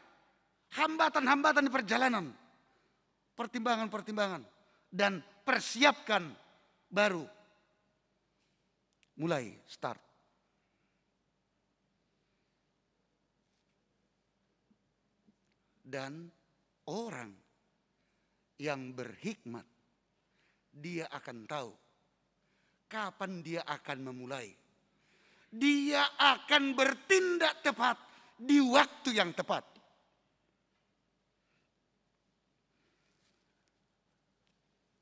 hambatan-hambatan di perjalanan? Pertimbangan-pertimbangan. Dan persiapkan baru. Mulai, start. Dan orang yang berhikmat, dia akan tahu kapan dia akan memulai. Dia akan bertindak tepat di waktu yang tepat.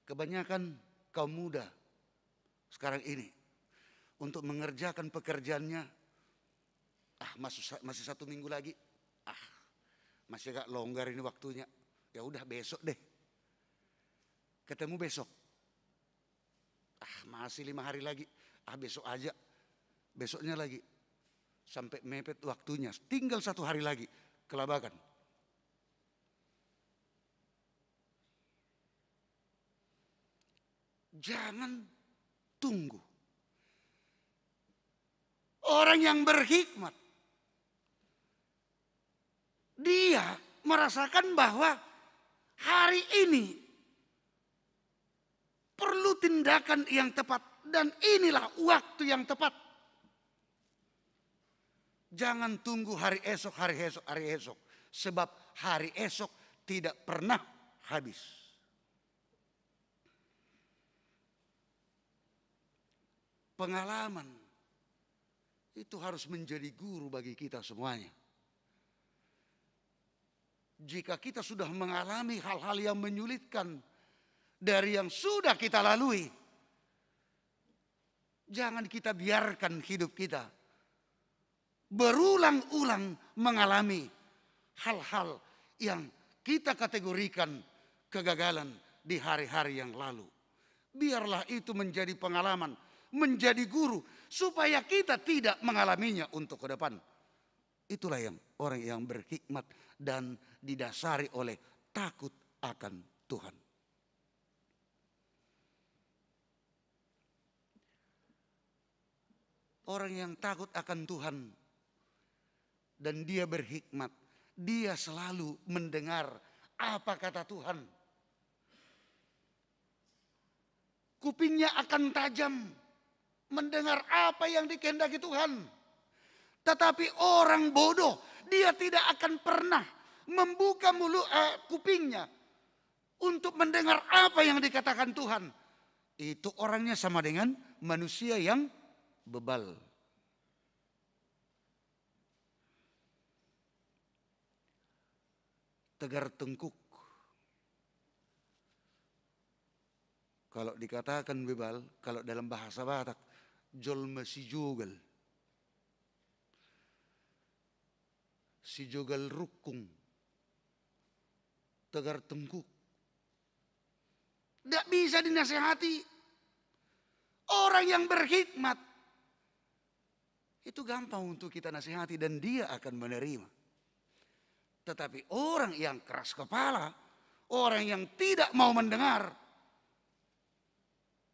Kebanyakan kaum muda sekarang ini untuk mengerjakan pekerjaannya, masih 1 minggu lagi, masih agak longgar ini waktunya. Ya udah besok deh. Ketemu besok. Masih 5 hari lagi. Besok aja. Besoknya lagi. Sampai mepet waktunya. Tinggal 1 hari lagi. Kelabakan. Jangan tunggu. Orang yang berhikmat, dia merasakan bahwa hari ini perlu tindakan yang tepat dan inilah waktu yang tepat. Jangan tunggu hari esok, hari esok, hari esok. Sebab hari esok tidak pernah habis. Pengalaman itu harus menjadi guru bagi kita semuanya. Jika kita sudah mengalami hal-hal yang menyulitkan dari yang sudah kita lalui, jangan kita biarkan hidup kita berulang-ulang mengalami hal-hal yang kita kategorikan kegagalan di hari-hari yang lalu. Biarlah itu menjadi pengalaman menjadi guru, supaya kita tidak mengalaminya untuk ke depan. Itulah yang orang yang berhikmat dan didasari oleh takut akan Tuhan. Orang yang takut akan Tuhan dan dia berhikmat, dia selalu mendengar apa kata Tuhan. Kupingnya akan tajam mendengar apa yang dikehendaki Tuhan. Tetapi orang bodoh, dia tidak akan pernah membuka kupingnya untuk mendengar apa yang dikatakan Tuhan. Itu orangnya sama dengan manusia yang bebal. Tegar tengkuk. Kalau dikatakan bebal, kalau dalam bahasa Batak, jolma si jogal. Si jogal rukung. Tegar tengkuk. Tidak bisa dinasihati. Orang yang berhikmat, itu gampang untuk kita nasihati dan dia akan menerima. Tetapi orang yang keras kepala, orang yang tidak mau mendengar,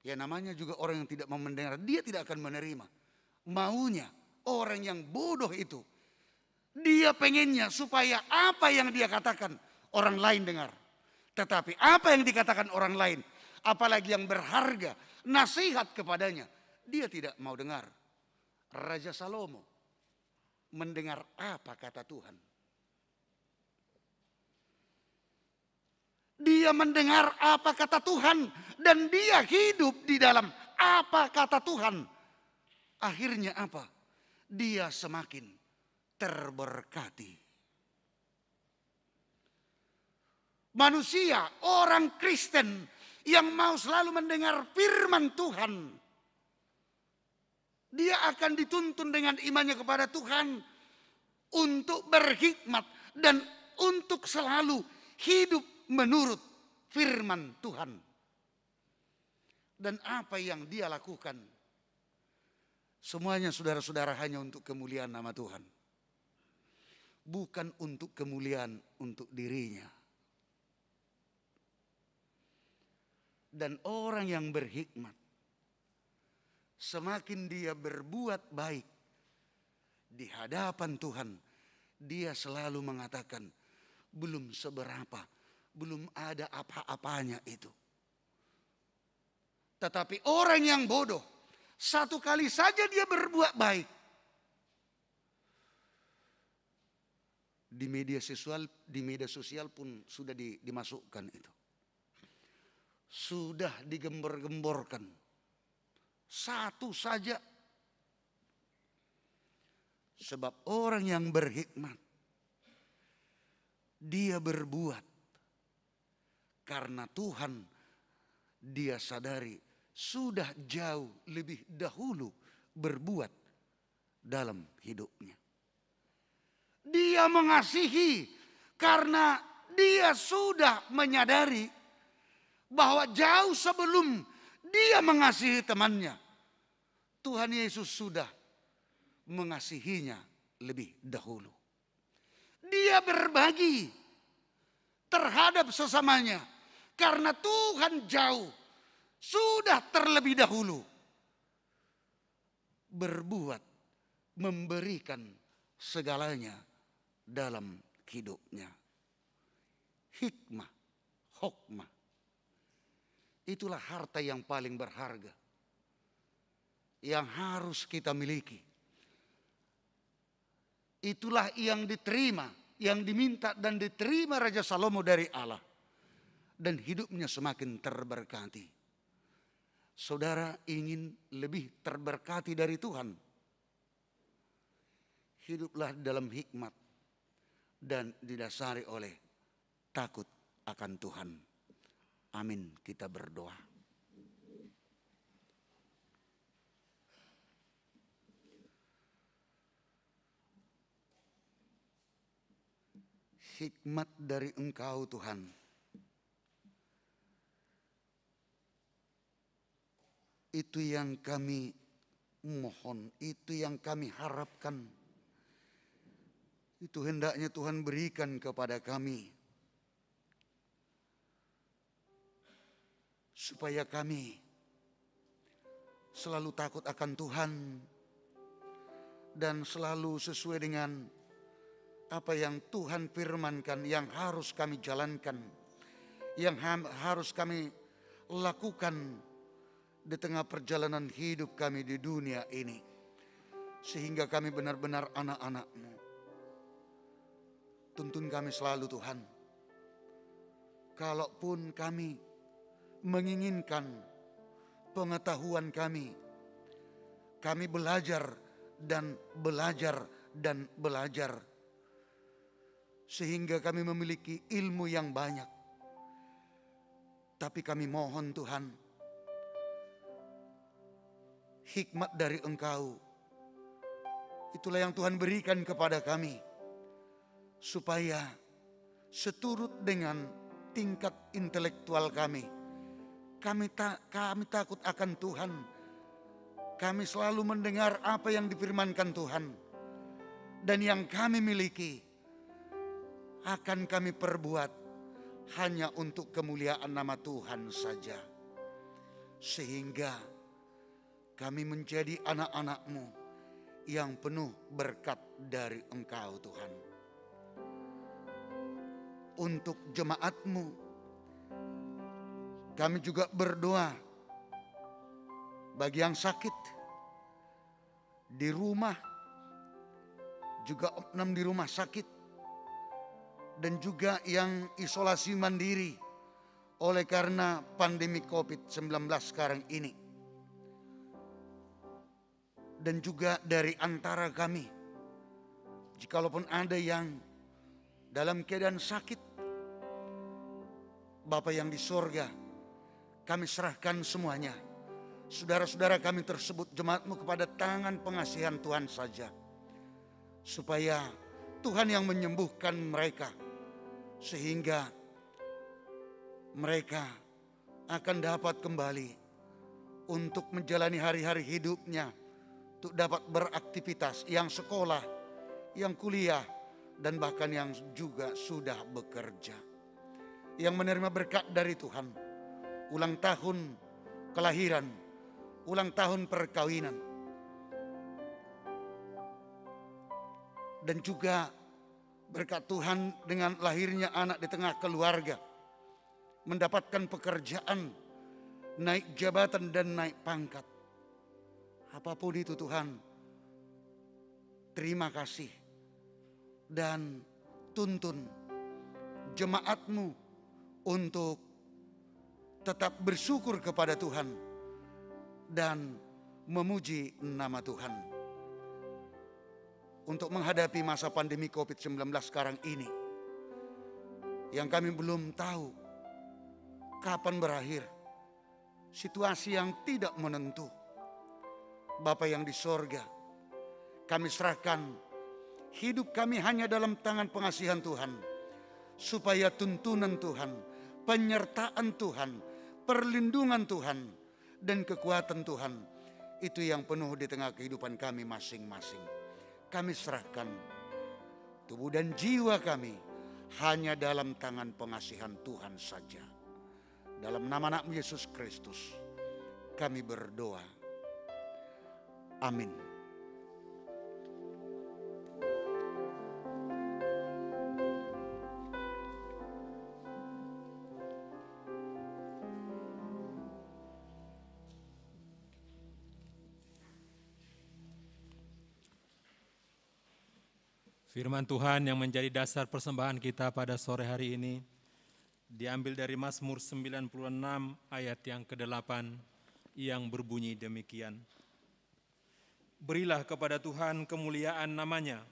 ya namanya juga orang yang tidak mau mendengar, dia tidak akan menerima. Maunya orang yang bodoh itu, dia pengennya supaya apa yang dia katakan orang lain dengar. Tetapi apa yang dikatakan orang lain, apalagi yang berharga, nasihat kepadanya, dia tidak mau dengar. Raja Salomo mendengar apa kata Tuhan. Dia mendengar apa kata Tuhan dan dia hidup di dalam apa kata Tuhan. Akhirnya apa? Dia semakin terberkati. Manusia, orang Kristen yang mau selalu mendengar firman Tuhan, dia akan dituntun dengan imannya kepada Tuhan untuk berhikmat dan untuk selalu hidup menurut firman Tuhan. Dan apa yang dia lakukan, semuanya saudara-saudara hanya untuk kemuliaan nama Tuhan. Bukan untuk kemuliaan untuk dirinya. Dan orang yang berhikmat, semakin dia berbuat baik di hadapan Tuhan, dia selalu mengatakan, belum seberapa, belum ada apa-apanya itu. Tetapi orang yang bodoh, satu kali saja dia berbuat baik, di media sosial pun sudah dimasukkan itu. Sudah digembor-gemborkan. Satu saja. Sebab orang yang berhikmat, dia berbuat karena Tuhan dia sadari sudah jauh lebih dahulu berbuat dalam hidupnya. Dia mengasihi karena dia sudah menyadari bahwa jauh sebelum dia mengasihi temannya, Tuhan Yesus sudah mengasihinya lebih dahulu. Dia berbagi terhadap sesamanya karena Tuhan jauh sudah terlebih dahulu berbuat, memberikan segalanya dalam hidupnya. Hikmah, hokmah. Itulah harta yang paling berharga yang harus kita miliki. Itulah yang diterima, yang diminta dan diterima Raja Salomo dari Allah. Dan hidupnya semakin terberkati. Saudara ingin lebih terberkati dari Tuhan? Hiduplah dalam hikmat dan didasari oleh takut akan Tuhan. Amin, kita berdoa. Hikmat dari Engkau Tuhan, Itu yang kami mohon, itu yang kami harapkan. Itu hendaknya Tuhan berikan kepada kami. Supaya kami selalu takut akan Tuhan dan selalu sesuai dengan apa yang Tuhan firmankan, yang harus kami jalankan, yang harus kami lakukan di tengah perjalanan hidup kami di dunia ini. Sehingga kami benar-benar anak-anak-Mu. Tuntun kami selalu Tuhan. Kalaupun kami menginginkan pengetahuan kami belajar dan belajar dan belajar. Sehingga kami memiliki ilmu yang banyak. Tapi kami mohon Tuhan, hikmat dari Engkau, itulah yang Tuhan berikan kepada kami. Supaya seturut dengan tingkat intelektual kami takut akan Tuhan. Kami selalu mendengar apa yang difirmankan Tuhan. Dan yang kami miliki akan kami perbuat hanya untuk kemuliaan nama Tuhan saja. Sehingga kami menjadi anak-anak-Mu yang penuh berkat dari Engkau Tuhan. Untuk jemaat-Mu, kami juga berdoa bagi yang sakit di rumah, juga opnam di rumah sakit, dan juga yang isolasi mandiri oleh karena pandemi COVID-19 sekarang ini. Dan juga dari antara kami, jikalaupun ada yang dalam keadaan sakit, Bapa yang di sorga, kami serahkan semuanya. Saudara-saudara kami tersebut, jemaat-Mu, kepada tangan pengasihan Tuhan saja. Supaya Tuhan yang menyembuhkan mereka. Sehingga mereka akan dapat kembali untuk menjalani hari-hari hidupnya. Untuk dapat beraktivitas, yang sekolah, yang kuliah, dan bahkan yang juga sudah bekerja. Yang menerima berkat dari Tuhan. Ulang tahun kelahiran, ulang tahun perkawinan. Dan juga berkat Tuhan dengan lahirnya anak di tengah keluarga. Mendapatkan pekerjaan, naik jabatan dan naik pangkat. Apapun itu Tuhan, terima kasih. Dan tuntun jemaat-Mu untuk tetap bersyukur kepada Tuhan dan memuji nama Tuhan. Untuk menghadapi masa pandemi COVID-19 sekarang ini, yang kami belum tahu kapan berakhir, situasi yang tidak menentu. Bapa yang di sorga, kami serahkan hidup kami hanya dalam tangan pengasihan Tuhan, supaya tuntunan Tuhan, penyertaan Tuhan, perlindungan Tuhan, dan kekuatan Tuhan, itu yang penuh di tengah kehidupan kami masing-masing. Kami serahkan tubuh dan jiwa kami hanya dalam tangan pengasihan Tuhan saja. Dalam nama anak Yesus Kristus kami berdoa. Amin. Firman Tuhan yang menjadi dasar persembahan kita pada sore hari ini diambil dari Mazmur 96 ayat yang ke-8 yang berbunyi demikian. Berilah kepada Tuhan kemuliaan namanya,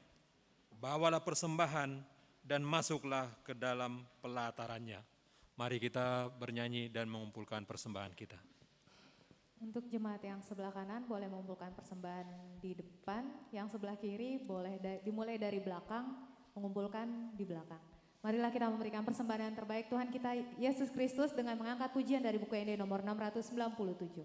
bawalah persembahan dan masuklah ke dalam pelatarannya. Mari kita bernyanyi dan mengumpulkan persembahan kita. Untuk jemaat yang sebelah kanan boleh mengumpulkan persembahan di depan, yang sebelah kiri boleh dimulai dari belakang, mengumpulkan di belakang. Marilah kita memberikan persembahan yang terbaik Tuhan kita Yesus Kristus dengan mengangkat pujian dari buku ND nomor 697.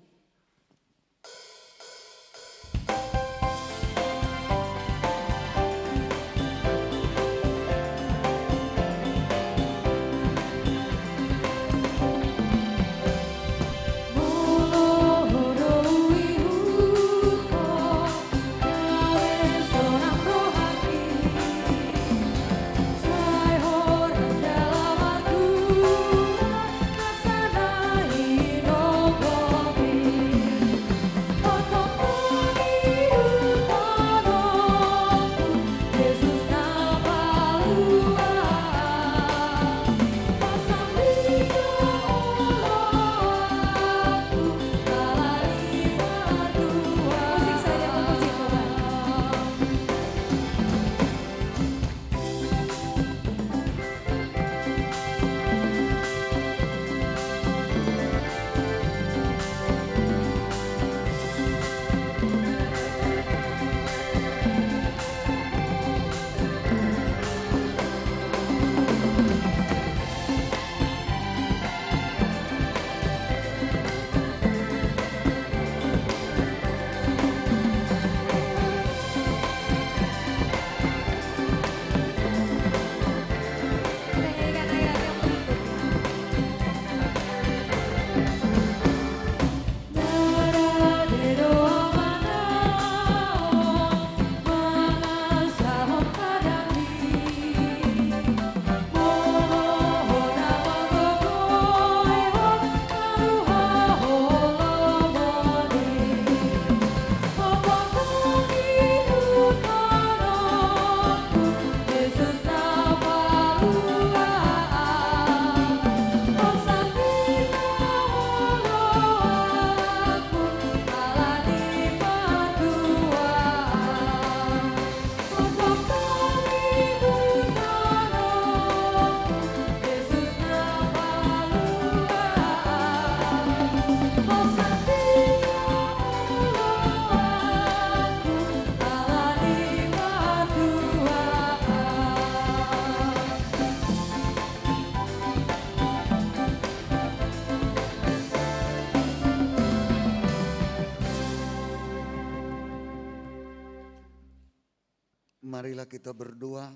Marilah kita berdoa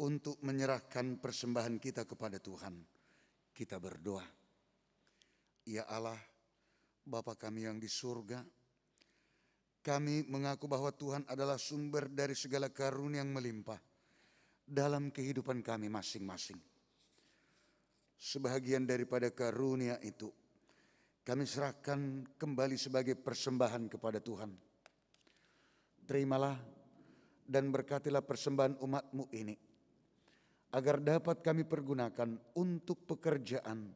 untuk menyerahkan persembahan kita kepada Tuhan. Kita berdoa. Ya Allah, Bapa kami yang di surga, kami mengaku bahwa Tuhan adalah sumber dari segala karunia yang melimpah dalam kehidupan kami masing-masing. Sebahagian daripada karunia itu kami serahkan kembali sebagai persembahan kepada Tuhan. Terimalah dan berkatilah persembahan umat-Mu ini, agar dapat kami pergunakan untuk pekerjaan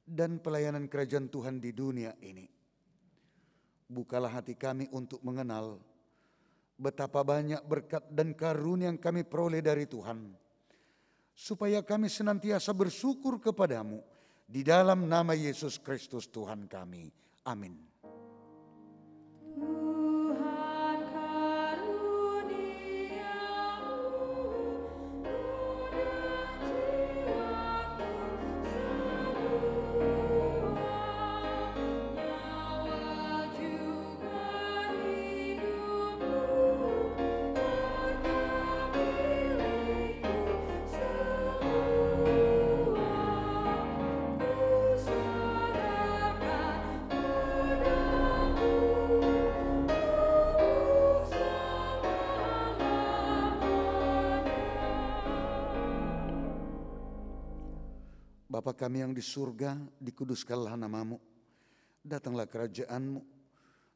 dan pelayanan kerajaan Tuhan di dunia ini. Bukalah hati kami untuk mengenal betapa banyak berkat dan karunia yang kami peroleh dari Tuhan, supaya kami senantiasa bersyukur kepadamu di dalam nama Yesus Kristus Tuhan kami. Amin. Bapa kami yang di surga, dikuduskanlah nama-Mu. Datanglah kerajaan-Mu.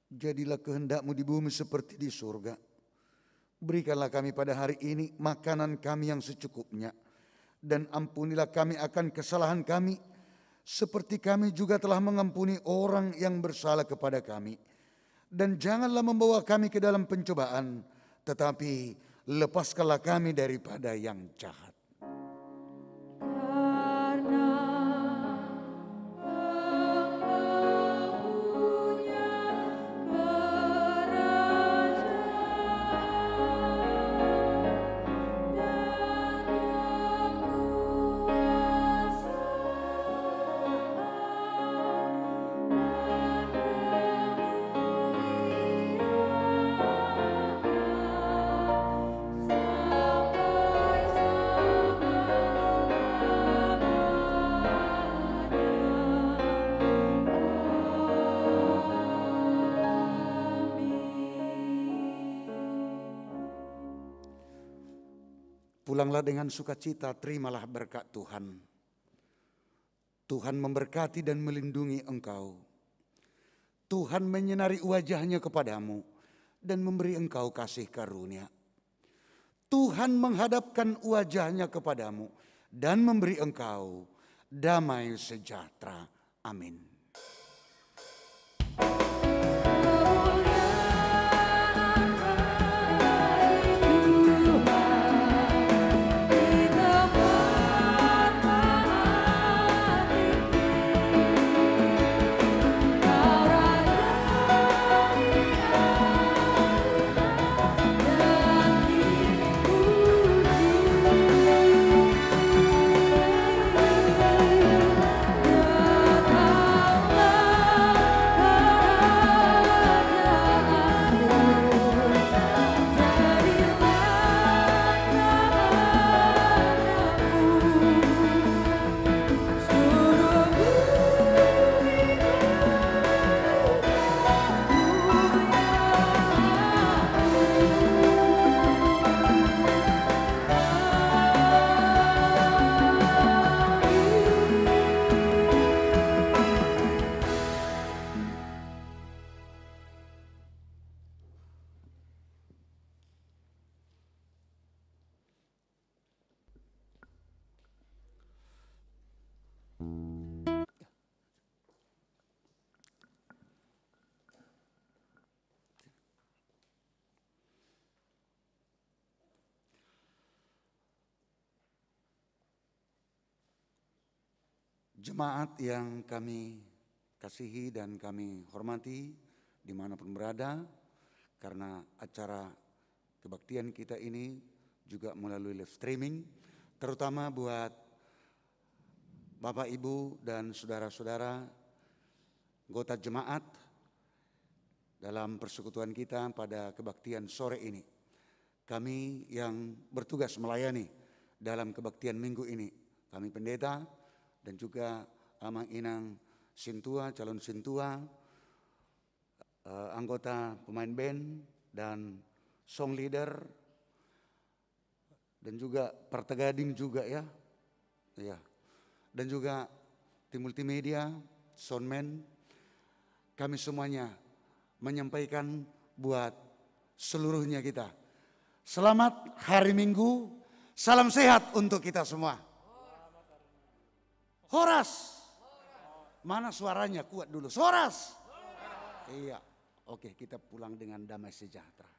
Jadilah kehendak-Mu di bumi seperti di surga. Berikanlah kami pada hari ini makanan kami yang secukupnya. Dan ampunilah kami akan kesalahan kami, seperti kami juga telah mengampuni orang yang bersalah kepada kami. Dan janganlah membawa kami ke dalam pencobaan, tetapi lepaskanlah kami daripada yang jahat. Pulanglah dengan sukacita, terimalah berkat Tuhan. Tuhan memberkati dan melindungi engkau. Tuhan menyinari wajahnya kepadamu dan memberi engkau kasih karunia. Tuhan menghadapkan wajahnya kepadamu dan memberi engkau damai sejahtera. Amin. Jemaat yang kami kasihi dan kami hormati dimanapun berada, karena acara kebaktian kita ini juga melalui live streaming, terutama buat Bapak, Ibu, dan saudara-saudara anggota jemaat dalam persekutuan kita pada kebaktian sore ini. kami yang bertugas melayani dalam kebaktian minggu ini. Kami pendeta dan juga Amang Inang Sintua, calon Sintua, anggota pemain band dan song leader, dan juga Partagading juga ya. Dan juga tim multimedia, soundman. Kami semuanya menyampaikan buat seluruhnya kita. Selamat hari Minggu, salam sehat untuk kita semua. Horas. Mana suaranya kuat dulu? Horas. Iya. Oke, kita pulang dengan damai sejahtera.